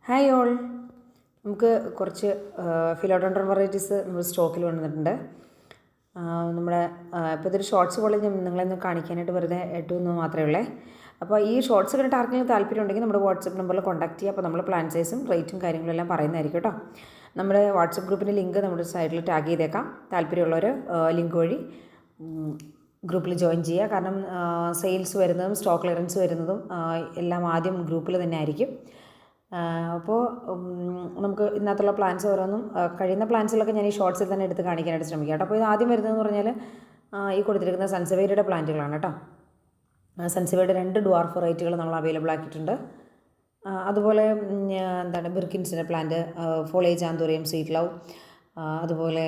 Hi all, നമുക്ക് കുറച്ച് ഫിലോഡോണ്ടർ varieties നമ്മൾ സ്റ്റോക്കിൽ വന്നിട്ടുണ്ട്. നമ്മുടെ ഇപ്പോൾ ഇതൊരു ഷോർട്സ് പോലെ ഞാൻ നിങ്ങളെയൊന്ന് കാണിക്കാനായിട്ട് വെറുതെ ഇട്ടുവെന്ന് മാത്രമേ ഉള്ളേ. അപ്പോൾ ഈ ഷോർട്സ് കണ്ടിട്ട് ആർക്കെങ്കിലും താല്പര്യം ഉണ്ടെങ്കിൽ നമ്മുടെ വാട്സപ്പ് നമ്പറിൽ കോൺടാക്ട് ചെയ്യുക. അപ്പോൾ നമ്മൾ പ്ലാൻ സൈസും റേറ്റും കാര്യങ്ങളെല്ലാം പറയുന്നതായിരിക്കും കേട്ടോ. നമ്മുടെ വാട്സപ്പ് ഗ്രൂപ്പിൻ്റെ ലിങ്ക് നമ്മുടെ സൈഡിൽ ടാഗ് ചെയ്തേക്കാം. താല്പര്യമുള്ളവർ ലിങ്ക് വഴി ഗ്രൂപ്പിൽ ജോയിൻ ചെയ്യുക. കാരണം സെയിൽസ് വരുന്നതും സ്റ്റോക്ക് ക്ലിയറൻസ് വരുന്നതും എല്ലാം ആദ്യം ഗ്രൂപ്പിൽ തന്നെ ആയിരിക്കും. അപ്പോൾ നമുക്ക് ഇതിനകത്തുള്ള പ്ലാൻസ് ഓരോന്നും കഴിയുന്ന പ്ലാൻസുകളൊക്കെ ഞാൻ ഈ ഷോർട്സിൽ തന്നെ എടുത്ത് കാണിക്കാനായിട്ട് ശ്രമിക്കാം കേട്ടോ. അപ്പോൾ ഇത് ആദ്യം വരുന്നതെന്ന് പറഞ്ഞാൽ ഈ കൊടുത്തിരിക്കുന്ന സൺസെവേരിയുടെ പ്ലാന്റുകളാണ് കേട്ടോ. സൺസെവേരിയുടെ 2 ഡ്വാർഫ് വെറൈറ്റികൾ നമ്മൾ അവൈലബിൾ ആക്കിയിട്ടുണ്ട്. അതുപോലെ എന്താണ് ബിർക്കിൻസിൻ്റെ plant, foliage anthurium, sweet love, അതുപോലെ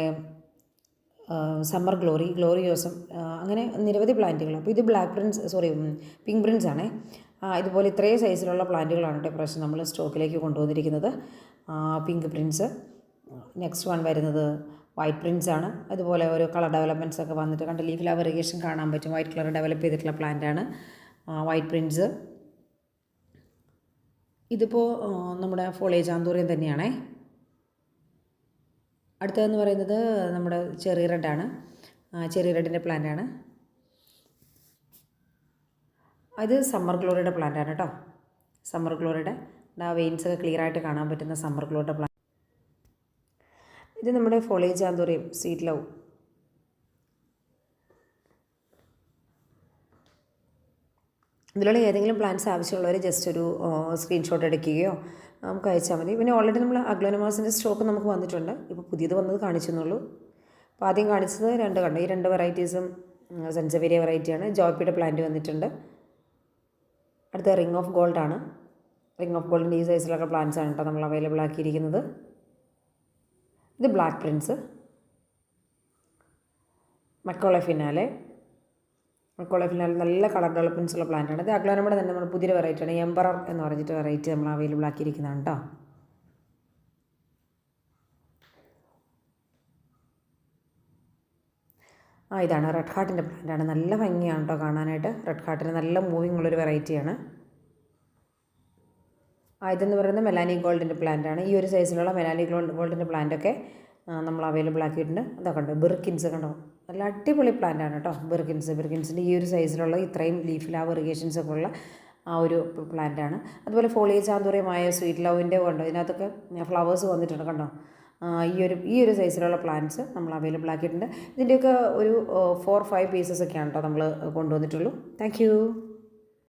സമ്മർ ഗ്ലോറിയോസം, അങ്ങനെ നിരവധി പ്ലാന്റുകൾ. അപ്പോൾ ഇത് പിങ്ക് പ്രിൻസ് ആണേ. ഇതുപോലെ ഇത്രയും സൈസിലുള്ള പ്ലാന്റുകളാണ് കേട്ടോ ഇപ്രാവശ്യം നമ്മൾ സ്റ്റോക്കിലേക്ക് കൊണ്ടുവന്നിരിക്കുന്നത്. പിങ്ക് പ്രിൻസ്, നെക്സ്റ്റ് വൺ വരുന്നത് വൈറ്റ് പ്രിൻസ് ആണ്. അതുപോലെ ഒരു കളർ ഡെവലപ്മെൻറ്റ്സ് ഒക്കെ വന്നിട്ട് കണ്ട് ലീഫ് ലവ് ഇറിഗേഷൻ കാണാൻ പറ്റും. വൈറ്റ് കളർ ഡെവലപ്പ് ചെയ്തിട്ടുള്ള പ്ലാന്റാണ് വൈറ്റ് പ്രിൻസ്. ഇതിപ്പോൾ നമ്മുടെ ഫോളേജ് ആന്തോറിയം തന്നെയാണേ. അടുത്തതെന്ന് പറയുന്നത് നമ്മുടെ ചെറി റെഡാണ്. ചെറി റെഡിൻ്റെ പ്ലാന്റാണ്. അത് സമ്മർ ഗ്ലോറിയുടെ പ്ലാന്റാണ് കേട്ടോ. സമ്മർ ഗ്ലോറിയുടെ വെയിൻസൊക്കെ ക്ലിയറായിട്ട് കാണാൻ പറ്റുന്ന സമ്മർ ഗ്ലോറിയുടെ പ്ലാന്റ്. ഇത് നമ്മുടെ ഫോളേജ് ആന്തോറിയം, സ്വീറ്റ് ലവ്. ഇതിലുള്ള ഏതെങ്കിലും പ്ലാന്റ്സ് ആവശ്യമുള്ളവർ ജസ്റ്റ് ഒരു സ്ക്രീൻഷോട്ട് എടുക്കുകയോ നമുക്ക് അയച്ചാൽ മതി. പിന്നെ ഓൾറെഡി നമ്മൾ അഗ്ലോനമാസിൻ്റെ സ്റ്റോക്ക് നമുക്ക് വന്നിട്ടുണ്ട്. ഇപ്പോൾ പുതിയത് വന്നത് കാണിച്ചെന്നുള്ളൂ. അപ്പോൾ ആദ്യം കാണിച്ചത് 2 കണ്ടു. ഈ 2 വെറൈറ്റീസും സൺസെവേരിയ വെറൈറ്റിയാണ്. ജോയ്പിയുടെ പ്ലാന്റ് വന്നിട്ടുണ്ട്. അടുത്ത റിംഗ് ഓഫ് ഗോൾഡ് ആണ്. റിംഗ് ഓഫ് ഗോൾഡിൻ്റെ ഈ സൈസിലൊക്കെ പ്ലാന്റ്സ് ആണ് കേട്ടോ നമ്മൾ അവൈലബിൾ ആക്കിയിരിക്കുന്നത്. ഇത് ബ്ലാക്ക് പ്രിൻസ്, മക്കോളെ ഫിനാലെ നല്ല കളർ ഡെവലപ്മെൻറ്റ്സ് ഉള്ള പ്ലാന്റാണ്. ഇത് അഗ്ലോനമയുടെ തന്നെ നമ്മൾ പുതിയൊരു വെറൈറ്റിയാണ്. എംബറർ എന്ന് പറഞ്ഞിട്ട് വെറൈറ്റി നമ്മൾ അവൈലബിൾ ആക്കിയിരിക്കുന്നതാണ് കേട്ടോ. ഇതാണ് റെഡ് ഹാർട്ടിൻ്റെ പ്ലാന്റാണ്. നല്ല ഭംഗിയാണ് കേട്ടോ കാണാനായിട്ട്. റെഡ് ഹാർട്ടിന് നല്ല മൂവിങ് ഉള്ളൊരു വെറൈറ്റിയാണ്. ഇതെന്ന് പറയുന്നത് മെലാനി ഗോൾഡിൻ്റെ പ്ലാന്റാണ്. ഈ ഒരു സൈസിലുള്ള മെലാനി ഗോൾഡിൻ്റെ പ്ലാന്റൊക്കെ നമ്മൾ അവൈലബിൾ ആക്കിയിട്ടുണ്ട്. അതൊക്കെ ഉണ്ട്. ബിർക്കിൻസ് കണ്ടോ, നല്ല അടിപൊളി പ്ലാന്റാണ് കേട്ടോ. ബിർക്കിൻസിൻ്റെ ഈ ഒരു സൈസിലുള്ള ഇത്രയും ലീഫ് ലവ് ഇറിഗേഷൻസ് ഒക്കെ ഉള്ള ഒരു പ്ലാന്റാണ്. അതുപോലെ ഫോളിയേജ് ആന്തോറിയമായ സ്വീറ്റ് ലവിൻ്റെ ഉണ്ട്. ഇതിനകത്തൊക്കെ ഫ്ലവേഴ്സ് വന്നിട്ടുണ്ട് കണ്ടോ. ഈ ഒരു സൈസിലുള്ള പ്ലാന്റ്സ് നമ്മൾ അവൈലബിൾ ആക്കിയിട്ടുണ്ട്. ഇതിൻ്റെയൊക്കെ ഒരു 4-5 പീസസ് ഒക്കെയാണ് കേട്ടോ നമ്മൾ കൊണ്ടുവന്നിട്ടുള്ളൂ. താങ്ക്